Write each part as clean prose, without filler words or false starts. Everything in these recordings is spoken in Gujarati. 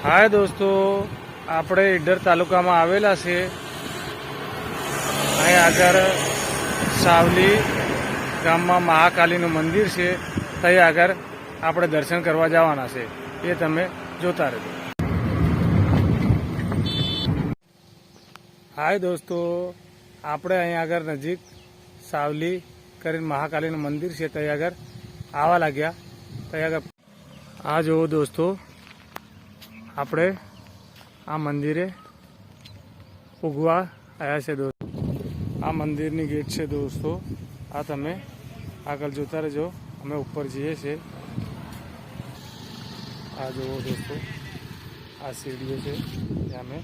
हाय दोस्तों, આપણે ઈડર તાલુકામાં આવેલા છે। અહીં આગળ સાવલી ગામમાં મહાકાલીનું મંદિર છે। ત્યાં આગળ આપણે દર્શન કરવા જવાના છે, એ તમે જોતા રહેજો। હાય દોસ્તો, આપણે અહીં આગળ નજીક સાવલી કરીને મહાકાલીનું મંદિર છે, ત્યાં આગળ આવવા લાગ્યા। ત્યાં આગળ આ જુઓ દોસ્તો, આપણે આ મંદિરે ઉગવા આવ્યા છે દોસ્તો। આ મંદિરની ગેટ છે દોસ્તો, આ તમે આગળ જોતા રહેજો। અમે ઉપર જઈએ છીએ। આ જુઓ દોસ્તો, આ સીડીઓ છે, ત્યાં અમે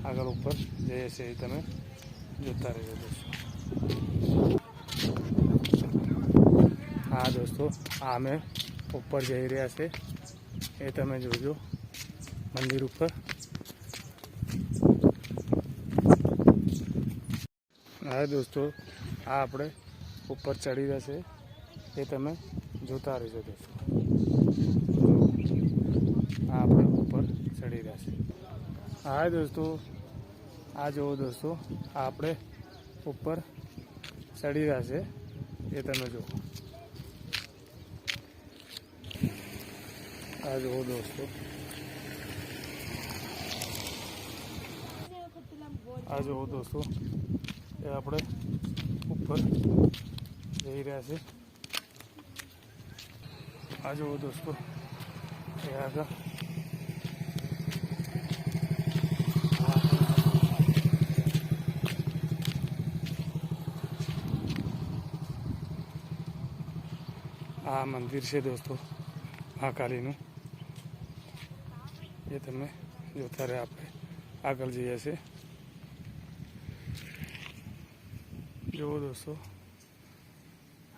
આગળ ઉપર જઈએ છીએ, તમે જોતા રહેજો દોસ્તો। હા દોસ્તો, આ અમે ઉપર જઈ રહ્યા છે, એ તમે જોજો મંદિર ઉપર। હા દોસ્તો, આ આપણે ઉપર ચડી રહ્યા છે, એ તમે જોતા રહેજો દોસ્તો। આ આપણે ઉપર ચડી રહ્યા છે। હા દોસ્તો, આ જુઓ દોસ્તો, આ આપણે ઉપર ચડી રહ્યા છે, એ તમે જુઓ। આ જુઓ દોસ્તો, આ જુઓ દોસ્તો, એ આપણે ઉપર જઈ રહ્યા છે। આ જુઓ દોસ્તો, એ આગળ આ મંદિર છે દોસ્તો મહાકાલીનું, એ તમે જોતા રહે। આપણે આગળ જઈએ છીએ। જુઓ દોસ્તો,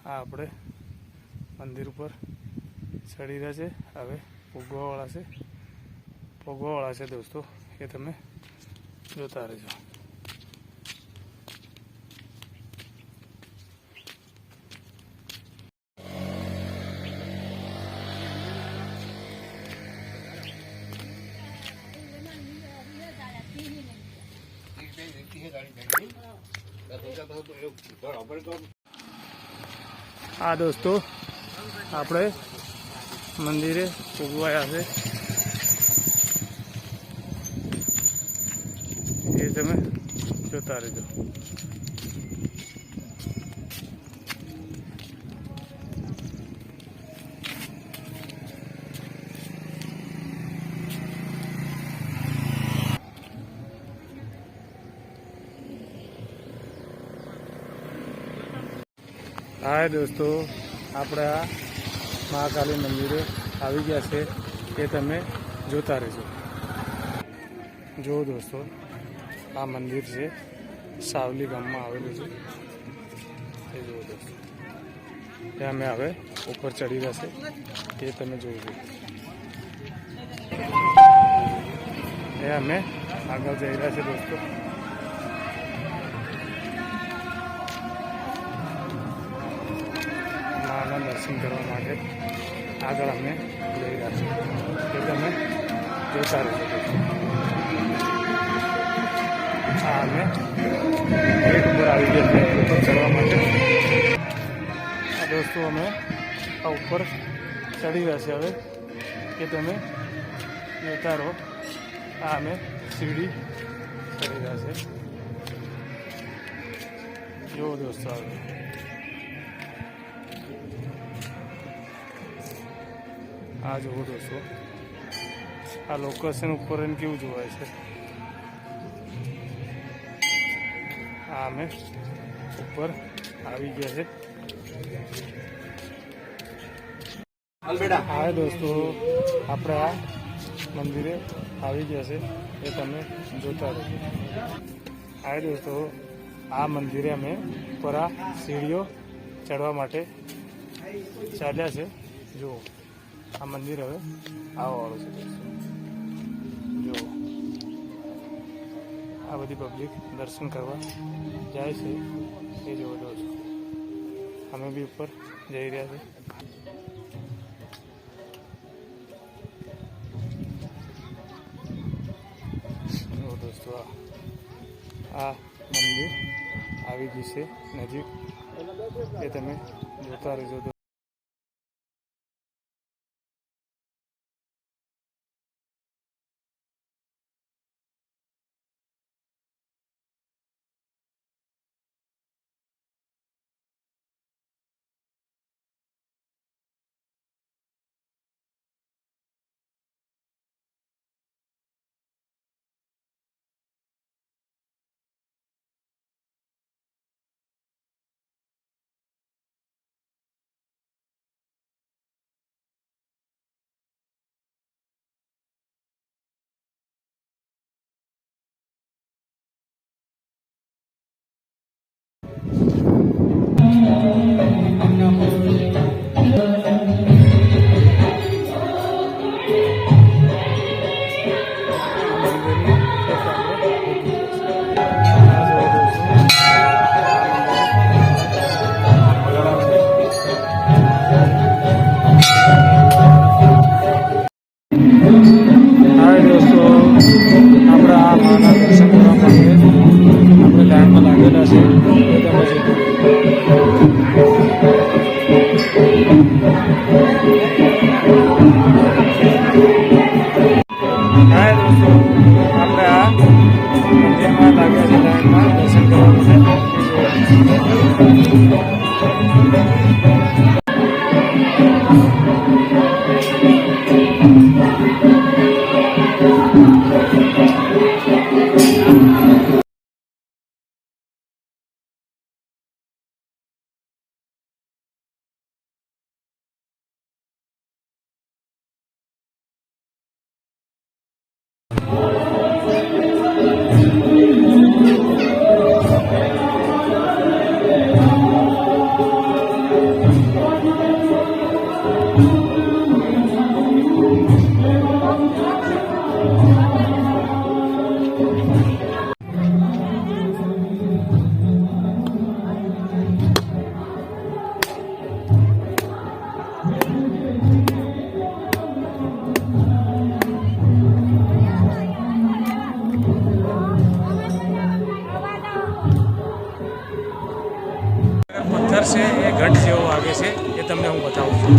આ આપણે મંદિર ઉપર ચડી રહ્યા છે, હવે ભોગવાવાળા છે દોસ્તો, એ તમે જોતા રહેજો। આ દોસ્તો, આપણે મંદિરે ઉગવાયા છે, એ તમે જોતા રહેજો। હાય દોસ્તો, આપણે આ મહાકાલી મંદિરે આવી ગયા છે, એ તમે જોતા રહેજો। જો દોસ્તો, આ મંદિર છે, સાવલી ગામમાં આવેલું છે, એ જુઓ દોસ્તો। ત્યાં અમે હવે ઉપર ચડી રહ્યા છે, એ તમે જોજો। એ અમે આગળ જઈ રહ્યા છે દોસ્તો। માના દર્શન કરવા માટે આગળ અમે જઈ રહ્યા છીએ, એ તમે જોતા રહેજો। હા, અમે ગેટ ઉપર આવી ગયા છીએ ઉપર ચડવા માટે। આ દોસ્તો, અમે આ ઉપર ચડી રહ્યા છીએ, હવે એ તમે જોતા રહો। આ અમે સીડી ચડી રહ્યા છે, જુઓ દોસ્તો। હવે આ જુઓ દોસ્તો, આ લોકેશન ઉપર એને કેવું જોવાય છે। આ અમે ઉપર આવી ગયા છે। હા દોસ્તો, આપણે આ મંદિરે આવી ગયા છે, એ તમે જોતા રહો। હા દોસ્તો, આ મંદિરે અમે ઉપર આ સીડીઓ ચડવા માટે ચાલ્યા છે। જુઓ, આ મંદિર હવે આવવાવાળું છે દોસ્તો। જુઓ, આ બધી પબ્લિક દર્શન કરવા જાય છે, એ જુઓ દોસ્તો। અમે બી ઉપર જઈ રહ્યા છે। દોસ્તો આ મંદિર આવી ગયું છે નજીક, એ તમે જોતા રહેજો. પથ્થર છે એ ઘટ જેવો વાગે છે, એ તમને હું બતાવું છું.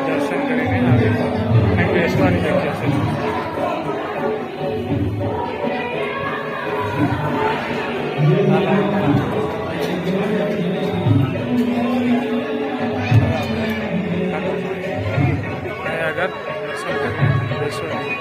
દર્શન કરીને આવી બેસવાની જગ્યા છે. આગળ દર્શન કરીને બેસવાની.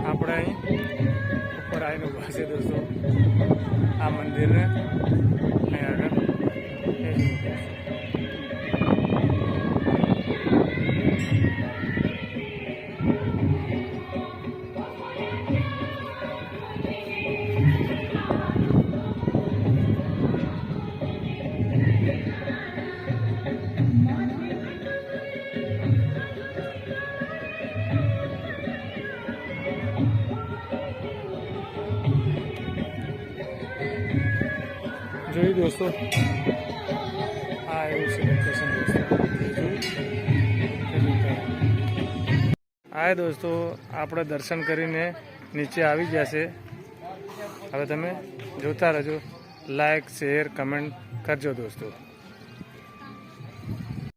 આપણે અહીં ઉપર આવીને ઉભા છે દોસ્તો આ મંદિરને અહીં આગળ. જોયું દોસ્તો, આ એવું છે લોકેશન દોસ્તો. હા દોસ્તો, આપણે દર્શન કરીને નીચે આવી જશે. હવે તમે જોતા રહેજો. લાઈક, શેર, કમેન્ટ કરજો દોસ્તો.